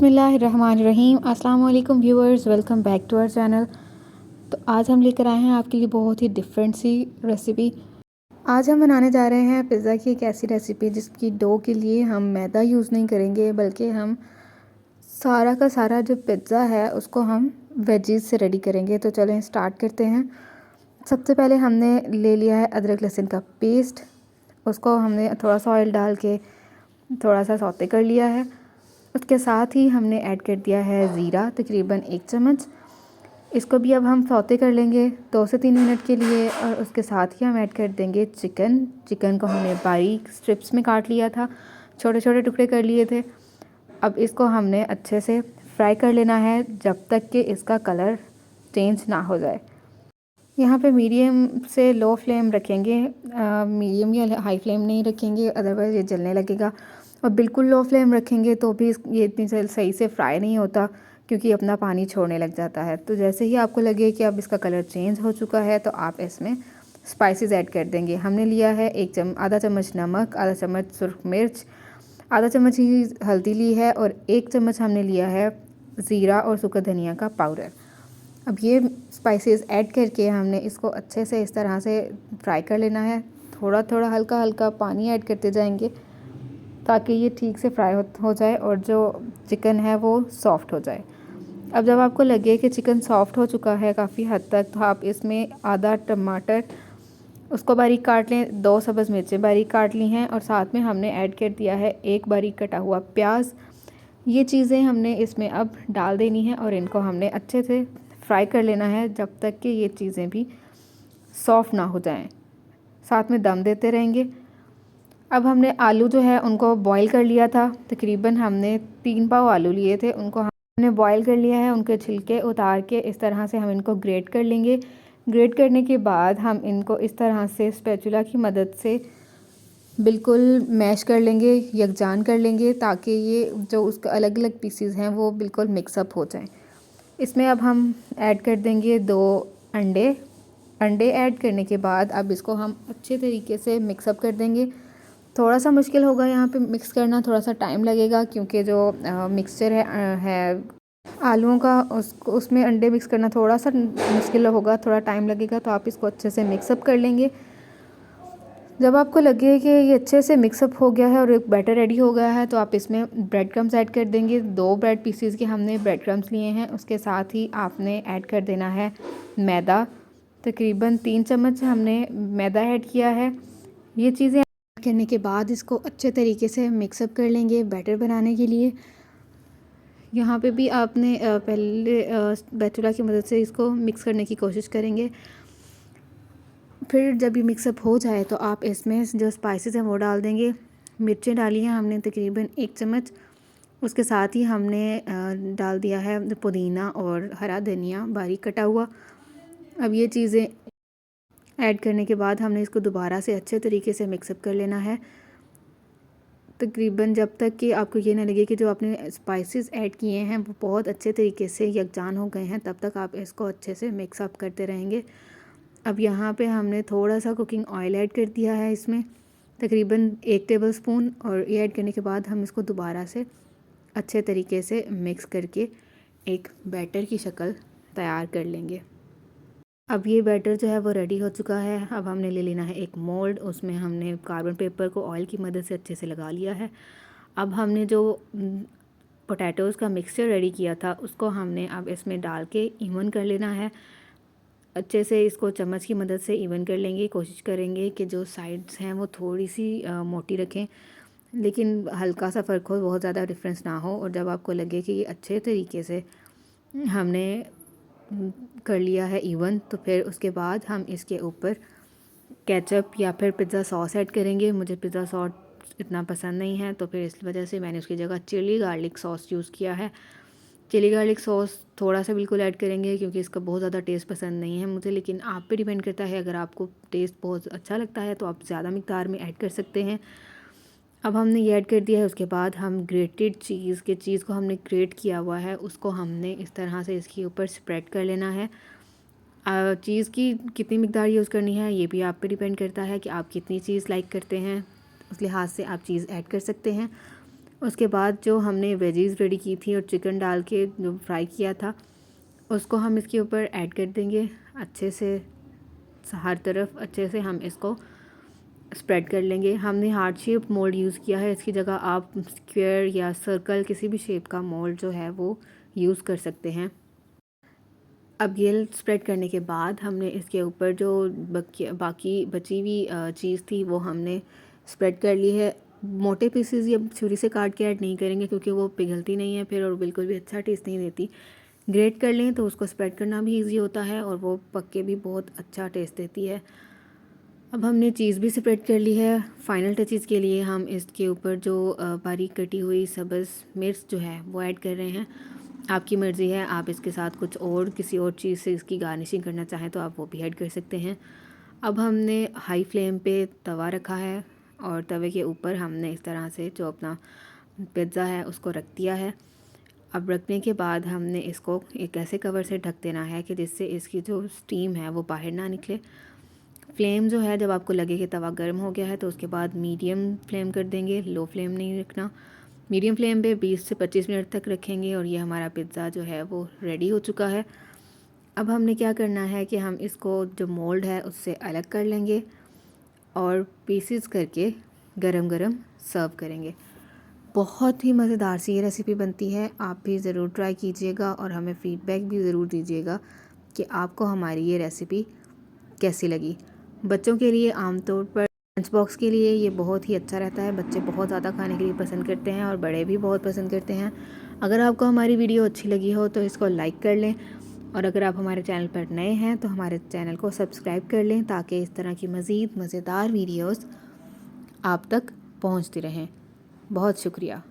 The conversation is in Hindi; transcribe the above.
बिस्मिल्लाहिर्रहमानिर्रहीम। अस्सलाम वालेकुम viewers, welcome back to our channel. तो आज हम लेकर आए हैं आपके लिए बहुत ही डिफरेंट सी रेसिपी। आज हम बनाने जा रहे हैं पिज़्ज़ा की एक ऐसी रेसिपी जिसकी डो के लिए हम मैदा यूज़ नहीं करेंगे, बल्कि हम सारा का सारा जो पिज़्ज़ा है उसको हम वेजीज़ से रेडी करेंगे। तो चलें स्टार्ट करते हैं। सबसे पहले हमने ले लिया है अदरक लहसुन का पेस्ट। उसको हमने थोड़ा सा ऑयल डाल के थोड़ा सा सौते कर लिया है। उसके साथ ही हमने ऐड कर दिया है ज़ीरा, तकरीबन 1 चम्मच। इसको भी अब हम सौते कर लेंगे 2 से 3 मिनट के लिए। और उसके साथ ही हम ऐड कर देंगे चिकन को हमने बारीक स्ट्रिप्स में काट लिया था, छोटे छोटे टुकड़े कर लिए थे। अब इसको हमने अच्छे से फ्राई कर लेना है जब तक कि इसका कलर चेंज ना हो जाए। यहाँ पे मीडियम से लो फ्लेम रखेंगे, मीडियम या हाई फ्लेम नहीं रखेंगे, अदरवाइज़ ये जलने लगेगा। और बिल्कुल लो फ्लेम रखेंगे तो भी ये इतनी सही से फ्राई नहीं होता, क्योंकि अपना पानी छोड़ने लग जाता है। तो जैसे ही आपको लगे कि अब इसका कलर चेंज हो चुका है तो आप इसमें स्पाइसेस ऐड कर देंगे। हमने लिया है आधा चम्मच नमक, आधा चम्मच सुरख मिर्च, आधा चम्मच ही हल्दी ली है, और 1 चम्मच हमने लिया है ज़ीरा और सूखा धनिया का पाउडर। अब ये स्पाइसेस ऐड करके हमने इसको अच्छे से इस तरह से फ्राई कर लेना है। थोड़ा थोड़ा हल्का हल्का पानी ऐड करते जाएंगे ताकि ये ठीक से फ्राई हो जाए और जो चिकन है वो सॉफ़्ट हो जाए। अब जब आपको लगे कि चिकन सॉफ़्ट हो चुका है काफ़ी हद तक, तो आप इसमें आधा टमाटर उसको बारीक काट लें, 2 सब्ज़ मिर्चें बारीक काट ली हैं, और साथ में हमने ऐड कर दिया है 1 बारीक कटा हुआ प्याज। ये चीज़ें हमने इसमें अब डाल देनी है और इनको हमने अच्छे से फ्राई कर लेना है जब तक कि ये चीज़ें भी सॉफ़्ट ना हो जाएं। साथ में दम देते रहेंगे। अब हमने आलू जो है उनको बॉईल कर लिया था। तकरीबन हमने 3 पाव आलू लिए थे, उनको हमने बॉईल कर लिया है। उनके छिलके उतार के इस तरह से हम इनको ग्रेट कर लेंगे। ग्रेट करने के बाद हम इनको इस तरह से स्पैचुला की मदद से बिल्कुल मैश कर लेंगे, यकजान कर लेंगे, ताकि ये जो उसका अलग अलग पीसेस हैं वो बिल्कुल मिक्सअप हो जाएं। इसमें अब हम ऐड कर देंगे 2 अंडे ऐड करने के बाद अब इसको हम अच्छे तरीके से मिक्सअप कर देंगे। थोड़ा सा मुश्किल होगा यहाँ पे मिक्स करना, थोड़ा सा टाइम लगेगा, क्योंकि जो मिक्सचर है आलूओं का, उसमें अंडे मिक्स करना थोड़ा सा मुश्किल होगा, थोड़ा टाइम लगेगा। तो आप इसको अच्छे से मिक्सअप कर लेंगे। जब आपको लगे कि ये अच्छे से मिक्सअप हो गया है और एक बैटर रेडी हो गया है, तो आप इसमें ब्रेड क्रम्स ऐड कर देंगे। 2 ब्रेड पीसीज के हमने ब्रेड क्रम्स लिए हैं। उसके साथ ही आपने ऐड कर देना है मैदा। तकरीबन 3 चम्मच हमने मैदा ऐड किया है। ये चीज़ें ऐड करने के बाद इसको अच्छे तरीके से मिक्सअप कर लेंगे बैटर बनाने के लिए। यहाँ पे भी आपने पहले स्पैचुला की मदद से इसको मिक्स करने की कोशिश करेंगे। फिर जब ये मिक्सअप हो जाए तो आप इसमें जो स्पाइसेस हैं वो डाल देंगे। मिर्चें डाली हैं हमने तकरीबन 1 चम्मच। उसके साथ ही हमने डाल दिया है पुदीना और हरा धनिया बारीक कटा हुआ। अब ये चीज़ें ऐड करने के बाद हमने इसको दोबारा से अच्छे तरीके से मिक्सअप कर लेना है, तकरीबन जब तक कि आपको ये ना लगे कि जो आपने स्पाइसेस ऐड किए हैं वो बहुत अच्छे तरीके से यकजान हो गए हैं, तब तक आप इसको अच्छे से मिक्सअप करते रहेंगे। अब यहाँ पे हमने थोड़ा सा कुकिंग ऑयल ऐड कर दिया है इसमें, तकरीबन 1 टेबलस्पून, और ये ऐड करने के बाद हम इसको दोबारा से अच्छे तरीके से मिक्स करके एक बैटर की शक्ल तैयार कर लेंगे। अब ये बैटर जो है वो रेडी हो चुका है। अब हमने ले लेना है एक मोल्ड, उसमें हमने कार्बन पेपर को ऑयल की मदद से अच्छे से लगा लिया है। अब हमने जो पोटैटोज़ का मिक्सचर रेडी किया था उसको हमने अब इसमें डाल के इवन कर लेना है। अच्छे से इसको चम्मच की मदद से इवन कर लेंगे। कोशिश करेंगे कि जो साइड्स हैं वो थोड़ी सी मोटी रखें, लेकिन हल्का सा फ़र्क हो, बहुत ज़्यादा डिफरेंस ना हो। और जब आपको लगे कि ये अच्छे तरीके से हमने कर लिया है इवन, तो फिर उसके बाद हम इसके ऊपर केचप या फिर पिज़्ज़ा सॉस ऐड करेंगे। मुझे पिज़्ज़ा सॉस इतना पसंद नहीं है, तो फिर इस वजह से मैंने उसकी जगह चिली गार्लिक सॉस यूज़ किया है। चिली गार्लिक सॉस थोड़ा सा बिल्कुल ऐड करेंगे, क्योंकि इसका बहुत ज़्यादा टेस्ट पसंद नहीं है मुझे, लेकिन आप पे डिपेंड करता है। अगर आपको टेस्ट बहुत अच्छा लगता है तो आप ज़्यादा मिकदार में ऐड कर सकते हैं। अब हमने ये ऐड कर दिया है। उसके बाद हम ग्रेटेड चीज़ को हमने ग्रेट किया हुआ है, उसको हमने इस तरह से इसके ऊपर स्प्रेड कर लेना है। चीज़ की कितनी मिकदार यूज़ करनी है ये भी आप पे डिपेंड करता है कि आप कितनी चीज़ लाइक करते हैं, उस लिहाज से आप चीज़ ऐड कर सकते हैं। उसके बाद जो हमने वेजीज़ रेडी की थी और चिकन डाल के जो फ्राई किया था उसको हम इसके ऊपर ऐड कर देंगे। अच्छे से हर तरफ अच्छे से हम इसको स्प्रेड कर लेंगे। हमने हार्ट शेप मोल्ड यूज़ किया है, इसकी जगह आप स्क्वायर या सर्कल किसी भी शेप का मोल्ड जो है वो यूज़ कर सकते हैं। अब ये स्प्रेड करने के बाद हमने इसके ऊपर जो बाकी बची हुई चीज़ थी वो हमने स्प्रेड कर ली है। मोटे पीसेस ये छुरी से काट के ऐड नहीं करेंगे क्योंकि वो पिघलती नहीं है फिर और बिल्कुल भी अच्छा टेस्ट नहीं देती। ग्रेट कर लें तो उसको स्प्रेड करना भी ईजी होता है और वो पक के भी बहुत अच्छा टेस्ट देती है। अब हमने चीज़ भी स्प्रेड कर ली है। फाइनल टचेस के लिए हम इसके ऊपर जो बारीक कटी हुई सब्ज़ मिर्च जो है वो ऐड कर रहे हैं। आपकी मर्ज़ी है, आप इसके साथ कुछ और किसी और चीज़ से इसकी गार्निशिंग करना चाहें तो आप वो भी ऐड कर सकते हैं। अब हमने हाई फ्लेम पे तवा रखा है और तवे के ऊपर हमने इस तरह से जो अपना पिज़्ज़ा है उसको रख दिया है। अब रखने के बाद हमने इसको एक ऐसे कवर से ढक देना है कि जिससे इसकी जो स्टीम है वो बाहर ना निकले। फ्लेम जो है जब आपको लगे कि तवा गर्म हो गया है तो उसके बाद मीडियम फ्लेम कर देंगे, लो फ्लेम नहीं रखना। मीडियम फ्लेम पे 20 से 25 मिनट तक रखेंगे और ये हमारा पिज़्ज़ा जो है वो रेडी हो चुका है। अब हमने क्या करना है कि हम इसको जो मोल्ड है उससे अलग कर लेंगे और पीसेस करके गरम गरम सर्व करेंगे। बहुत ही मज़ेदार सी ये रेसिपी बनती है, आप भी ज़रूर ट्राई कीजिएगा और हमें फ़ीडबैक भी ज़रूर दीजिएगा कि आपको हमारी ये रेसिपी कैसी लगी। बच्चों के लिए आमतौर पर लंच बॉक्स के लिए ये बहुत ही अच्छा रहता है। बच्चे बहुत ज़्यादा खाने के लिए पसंद करते हैं और बड़े भी बहुत पसंद करते हैं। अगर आपको हमारी वीडियो अच्छी लगी हो तो इसको लाइक कर लें और अगर आप हमारे चैनल पर नए हैं तो हमारे चैनल को सब्सक्राइब कर लें ताकि इस तरह की मज़ीद मज़ेदार वीडियोस आप तक पहुंचती रहें। बहुत शुक्रिया।